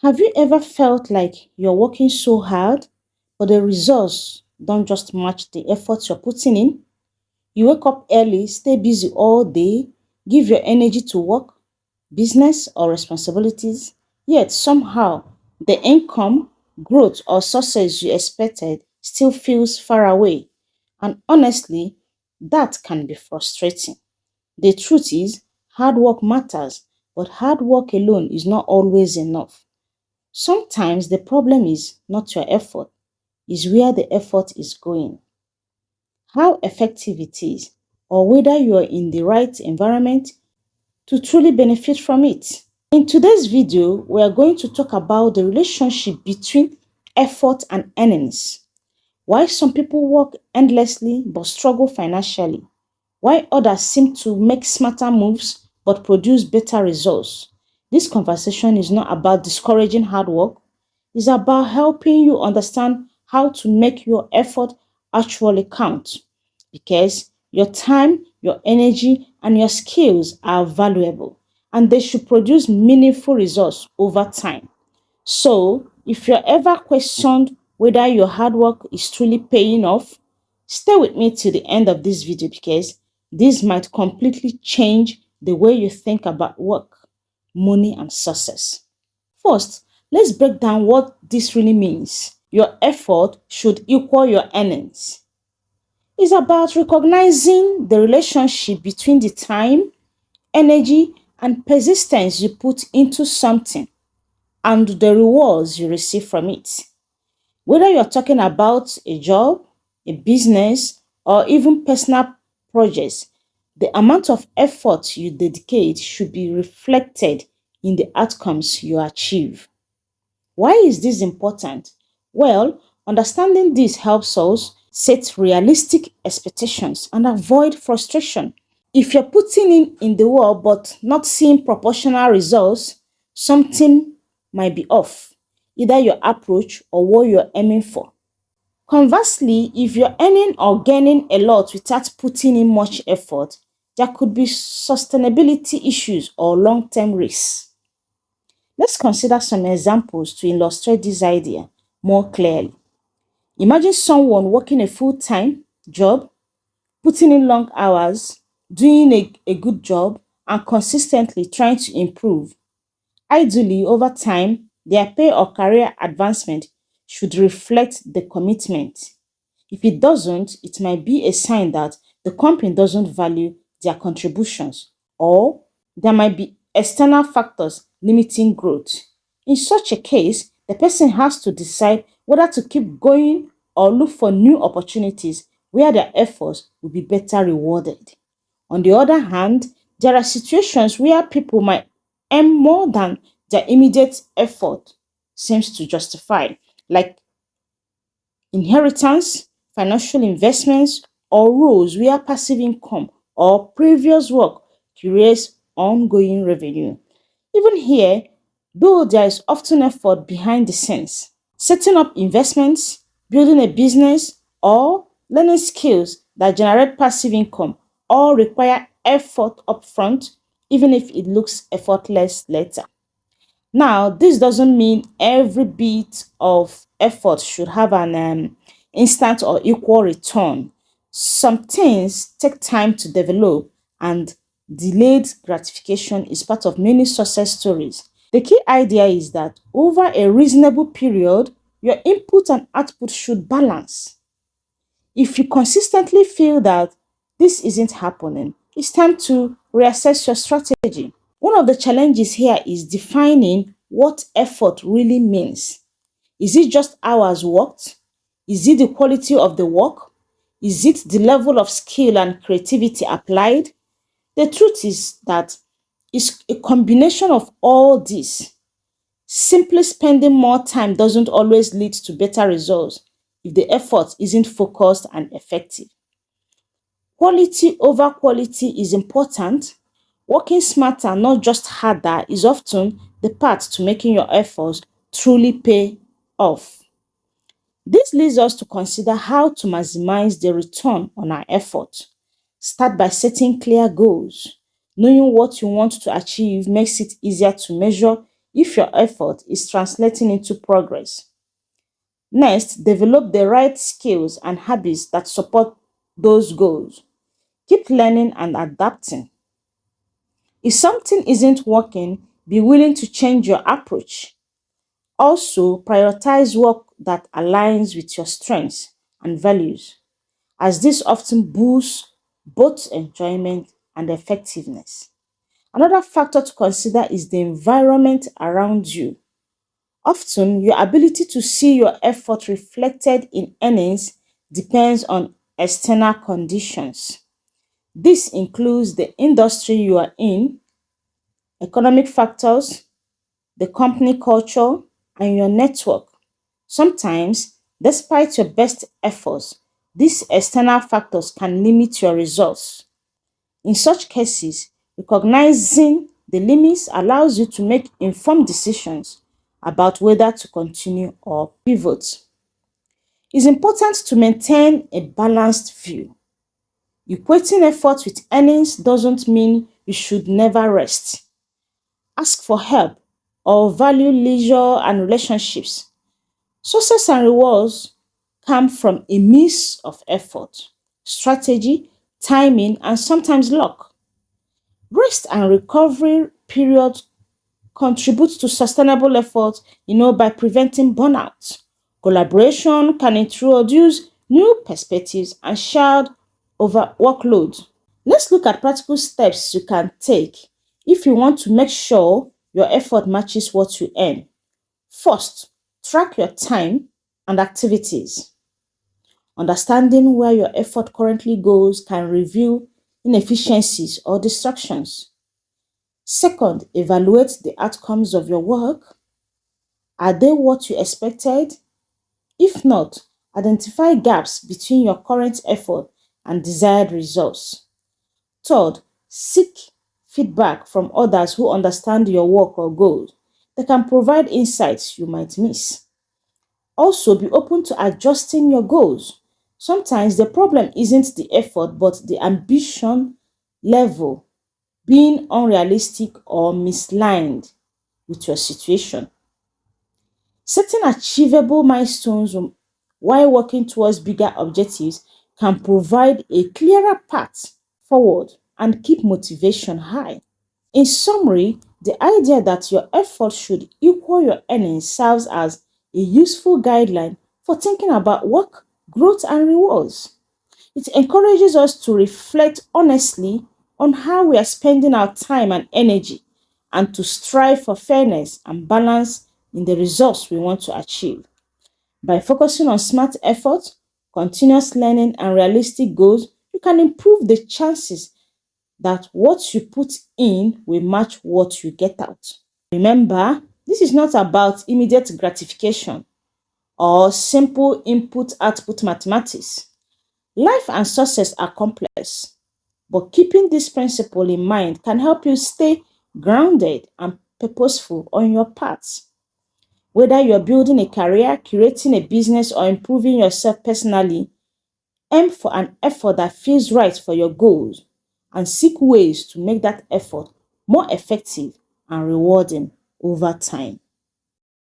Have you ever felt like you're working so hard, but the results don't just match the effort you're putting in? You wake up early, stay busy all day, give your energy to work, business, or responsibilities, yet somehow the income, growth, or success you expected still feels far away. And honestly, that can be frustrating. The truth is, hard work matters, but hard work alone is not always enough. Sometimes the problem is not your effort, is where the effort is going, how effective it is, or whether you are in the right environment to truly benefit from it. In today's video, we are going to talk about the relationship between effort and earnings. Why some people work endlessly but struggle financially. Why others seem to make smarter moves but produce better results. This conversation is not about discouraging hard work, it's about helping you understand how to make your effort actually count. Because your time, your energy, and your skills are valuable and they should produce meaningful results over time. So, if you're ever questioned whether your hard work is truly paying off, stay with me to the end of this video because this might completely change the way you think about work, money, and success. First, let's break down what this really means. Your effort should equal your earnings. It's about recognizing the relationship between the time, energy, and persistence you put into something and the rewards you receive from it. Whether you're talking about a job, a business, or even personal projects, the amount of effort you dedicate should be reflected in the outcomes you achieve. Why is this important? Well, understanding this helps us set realistic expectations and avoid frustration. If you're putting in the work but not seeing proportional results, something might be off, either your approach or what you're aiming for. Conversely, if you're earning or gaining a lot without putting in much effort, there could be sustainability issues or long-term risks. Let's consider some examples to illustrate this idea more clearly. Imagine someone working a full-time job, putting in long hours, doing a good job, and consistently trying to improve. Ideally, over time, their pay or career advancement should reflect the commitment. If it doesn't, it might be a sign that the company doesn't value their contributions, or there might be external factors limiting growth. In such a case, the person has to decide whether to keep going or look for new opportunities where their efforts will be better rewarded. On the other hand, there are situations where people might earn more than their immediate effort seems to justify, like inheritance, financial investments, or roles where passive income or previous work creates ongoing revenue. Even here, though there is often effort behind the scenes, setting up investments, building a business, or learning skills that generate passive income all require effort upfront, even if it looks effortless later. Now, this doesn't mean every bit of effort should have an instant or equal return. Some things take time to develop, and delayed gratification is part of many success stories. The key idea is that over a reasonable period, your input and output should balance. If you consistently feel that this isn't happening, it's time to reassess your strategy. One of the challenges here is defining what effort really means. Is it just hours worked? Is it the quality of the work? Is it the level of skill and creativity applied? The truth is that it's a combination of all this. Simply spending more time doesn't always lead to better results if the effort isn't focused and effective. Quality over quality is important. Working smarter, not just harder, is often the path to making your efforts truly pay off. This leads us to consider how to maximize the return on our effort. Start by setting clear goals. Knowing what you want to achieve makes it easier to measure if your effort is translating into progress. Next, develop the right skills and habits that support those goals. Keep learning and adapting. If something isn't working, be willing to change your approach. Also, prioritize work that aligns with your strengths and values, as this often boosts both enjoyment and effectiveness. Another factor to consider is the environment around you. Often, your ability to see your effort reflected in earnings depends on external conditions. This includes the industry you are in, economic factors, the company culture, and your network. Sometimes, despite your best efforts, these external factors can limit your results. In such cases, recognizing the limits allows you to make informed decisions about whether to continue or pivot. It's important to maintain a balanced view. Equating effort with earnings doesn't mean you should never rest. Ask for help or value leisure and relationships. Success and rewards come from a mix of effort, strategy, timing, and sometimes luck. Rest and recovery periods contribute to sustainable effort, by preventing burnout. Collaboration can introduce new perspectives and shared over workload. Let's look at practical steps you can take if you want to make sure your effort matches what you earn. First, track your time and activities. Understanding where your effort currently goes can reveal inefficiencies or distractions. Second, evaluate the outcomes of your work. Are they what you expected? If not, identify gaps between your current effort and desired results. Third, seek feedback from others who understand your work or goals. They can provide insights you might miss. Also, be open to adjusting your goals. Sometimes the problem isn't the effort, but the ambition level being unrealistic or misaligned with your situation. Setting achievable milestones while working towards bigger objectives can provide a clearer path forward and keep motivation high. In summary, the idea that your effort should equal your earnings serves as a useful guideline for thinking about work, growth, and rewards. It encourages us to reflect honestly on how we are spending our time and energy and to strive for fairness and balance in the results we want to achieve. By focusing on smart effort, continuous learning, and realistic goals, you can improve the chances that what you put in will match what you get out. Remember, this is not about immediate gratification or simple input output mathematics. Life and success are complex, but keeping this principle in mind can help you stay grounded and purposeful on your path. Whether you're building a career, creating a business, or improving yourself personally, aim for an effort that feels right for your goals and seek ways to make that effort more effective and rewarding over time.